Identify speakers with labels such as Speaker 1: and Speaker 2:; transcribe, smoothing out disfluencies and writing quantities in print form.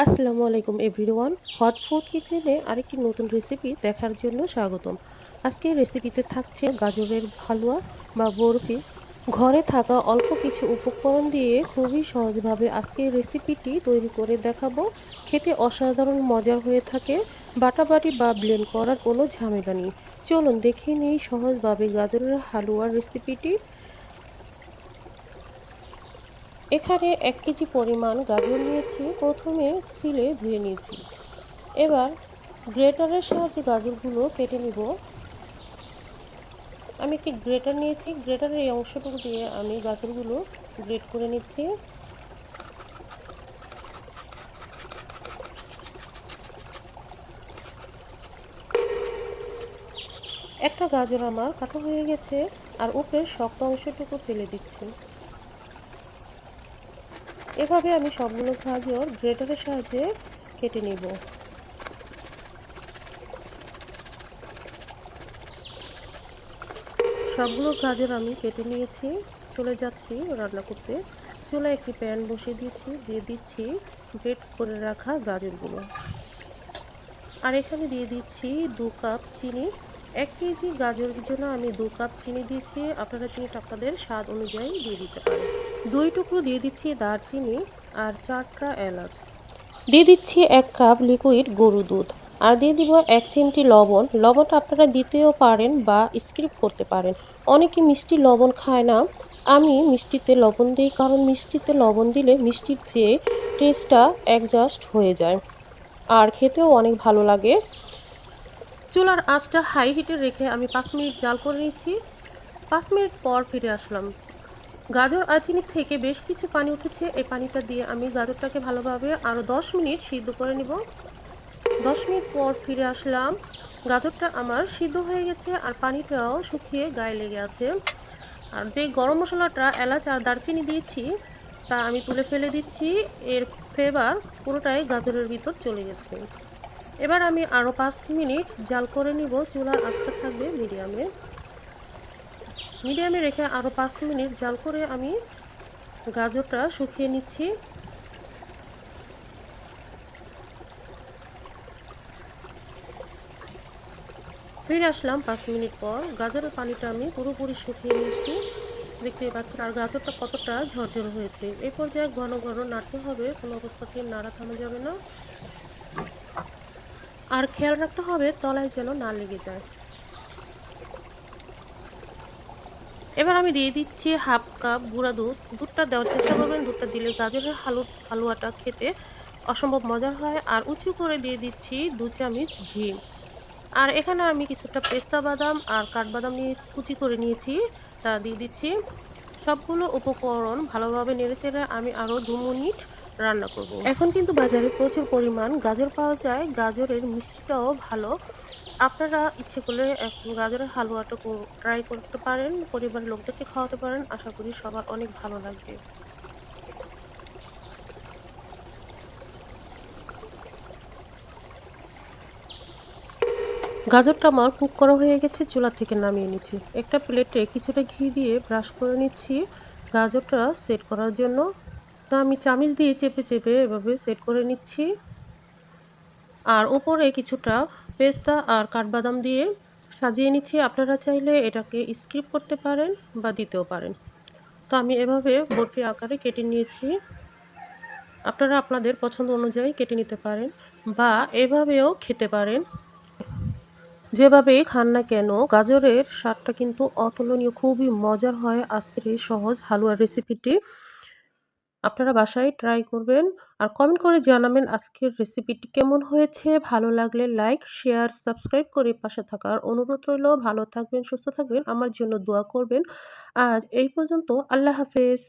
Speaker 1: আসসালামু আলাইকুম everyone. Hot food কিচেনে আরেকটি নতুন রেসিপি দেখার জন্য স্বাগতম। আজকের রেসিপিতে থাকছে গাজরের হালুয়া বা বরফি। ঘরে থাকা অল্প কিছু উপকরণ দিয়ে খুবই সহজভাবে আজকের রেসিপিটি তৈরি করে দেখাবো। খেতে অসাধারণ মজার হয়ে থাকে। বাটাবাটি বা ব্লেন্ড করার কোনো ঝামেলা নেই। চলুন দেখে নিই সহজভাবে গাজরের হালুয়ার রেসিপিটি। এখানে ১ কেজি পরিমাণ গাজর নিয়েছি। প্রথমে সিলে ধুয়ে নিয়েছি। এবার গ্রেটারের সাহায্যে গাজরগুলো কেটে নিব। আমি একটি গ্রেটার নিয়েছি। গ্রেটারের এই অংশটুকু দিয়ে আমি গাজরগুলো গ্রেট করে নিচ্ছি। একটা গাজর আমার কাটা হয়ে গেছে, আর উপরের শক্ত অংশটুকু ফেলে দিচ্ছি। এভাবে আমি সবগুলো গাজর গ্রেটারের সাহায্যে কেটে নিব। সবগুলো গাজর আমি কেটে নিয়েছি। চলে যাচ্ছি রান্না করতে। চুলায় একটি প্যান বসিয়ে দিয়েছি, দিয়ে দিচ্ছি গ্রেট করে রাখা গাজরগুলো। আর এখানে দিয়ে দিচ্ছি ২ কাপ চিনি। ১ কেজি গাজরের জন্য আমি ২ কাপ চিনি দিয়েছি। আপনারা চিনিটা আপনাদের স্বাদ অনুযায়ী দিয়ে দিতে পারেন। ২ টুকরো দিয়ে দিচ্ছি দারচিনি আর ৪টা এলাচ। দিয়ে দিচ্ছি ১ কাপ লিকুইড গরুর দুধ। আর দিয়ে দিব ১ চিমটি লবণ। লবণটা আপনারা দিতেও পারেন বা স্কিপ করতে পারেন। অনেকে মিষ্টি লবণ খায় না। আমি মিষ্টিতে লবণ দিই, কারণ মিষ্টিতে লবণ দিলে মিষ্টির যে টেস্টটা অ্যাডজাস্ট হয়ে যায়। আর খেতেও অনেক ভালো লাগে। চুলার আঁচটা হাই হিটে রেখে আমি ৫ মিনিট জাল করে নিচ্ছি। ৫ মিনিট পর ফিরে আসলাম। গাজর আর চিনি থেকে বেশ কিছু পানি উঠেছে। এই পানিটা দিয়ে আমি গাজরটাকে ভালোভাবে আরও ১০ মিনিট সিদ্ধ করে নিব। ১০ মিনিট পর ফিরে আসলাম। গাজরটা আমার সিদ্ধ হয়ে গেছে, আর পানিটাও শুকিয়ে গায়ে লেগে আছে। আর যে গরম মশলাটা এলাচ আর দারচিনি দিয়েছি তা আমি তুলে ফেলে দিচ্ছি। এর ফ্লেভার পুরোটাই গাজরের ভিতর চলে গেছে। এবার আমি আরও ৫ মিনিট জাল করে নিব। চুলার আঁচটা থাকবে মিডিয়ামে। মিডিয়ামে রেখে আরও ৫ মিনিট জাল করে আমি গাজরটা শুকিয়ে নিচ্ছি। ফিরে আসলাম ৫ মিনিট পর। গাজরের পানিটা আমি পুরোপুরি শুকিয়ে নিয়েছি। দেখতেই পাচ্ছেন আর গাজরটা কতটা ঝরঝরে হয়েছে। এই পর্যায়ে ঘন ঘন নাড়তে হবে, কোনো অবস্থাতেই নাড়া থামা যাবে না। আর খেয়াল রাখতে হবে তলায় যেন না লেগে যায়। এবার আমি দিয়ে দিচ্ছি হাফ কাপ গুঁড়া দুধ। দুধটা দেওয়ার চেষ্টা করবেন। দুধটা দিলে গাজরের হালুয়াটা খেতে অসম্ভব মজার হয়। আর উঁচু করে দিয়ে দিচ্ছি ২ চামচ ঘি। আর এখানে আমি কিছুটা পেস্তা বাদাম আর কাঠবাদাম নিয়ে কুচি করে নিয়েছি, তা দিয়ে দিচ্ছি। সবগুলো উপকরণ ভালোভাবে নেড়েচেড়ে আমি আরও ২ মিনিট রান্না করব। এখন কিন্তু বাজারে প্রচুর পরিমাণ গাজর পাওয়া যায়। গাজরের মিষ্টিটাও ভালো। আপনারা ইচ্ছে করলে এখন গাজরের হালুয়াটা ট্রাই করতে পারেন। পরিবারের লোকদেরকে খাওয়াতে পারেন। আশা করি সবার অনেক ভালো লাগবে। গাজরটা আমার কুক করা হয়ে গেছে, চুলা থেকে নামিয়ে নিচ্ছি। একটা প্লেটে কিছুটা ঘি দিয়ে ব্রাশ করে নিচ্ছি গাজরটা সেট করার জন্য। তা আমি চামিচ দিয়ে চেপে চেপে এভাবে সেট করে নিচ্ছি। আর উপরে কিছুটা পেস্তা আর কাঠবাদাম দিয়ে সাজিয়ে নিচ্ছি। আপনারা চাইলে এটাকে স্কিপ করতে পারেন বা দিতেও পারেন। তো আমি এভাবে বরফি আকারে কেটে নিয়েছি। আপনারা আপনাদের পছন্দ অনুযায়ী কেটে নিতে পারেন বা এভাবেও খেতে পারেন। যেভাবেই খান না কেন গাজরের স্বাদটা কিন্তু অতুলনীয়, খুবই মজার হয় আজকের এই সহজ হালুয়ার রেসিপিটি। আপনারা বাসায় ট্রাই করবেন আর কমেন্ট করে জানাবেন আজকের রেসিপিটি কেমন হয়েছে। ভালো লাগলে লাইক, শেয়ার, সাবস্ক্রাইব করে পাশে থাকার অনুরোধ রইল। ভালো থাকবেন, সুস্থ থাকবেন, আমার জন্য দোয়া করবেন। আজ এই পর্যন্ত। আল্লাহ হাফেজ।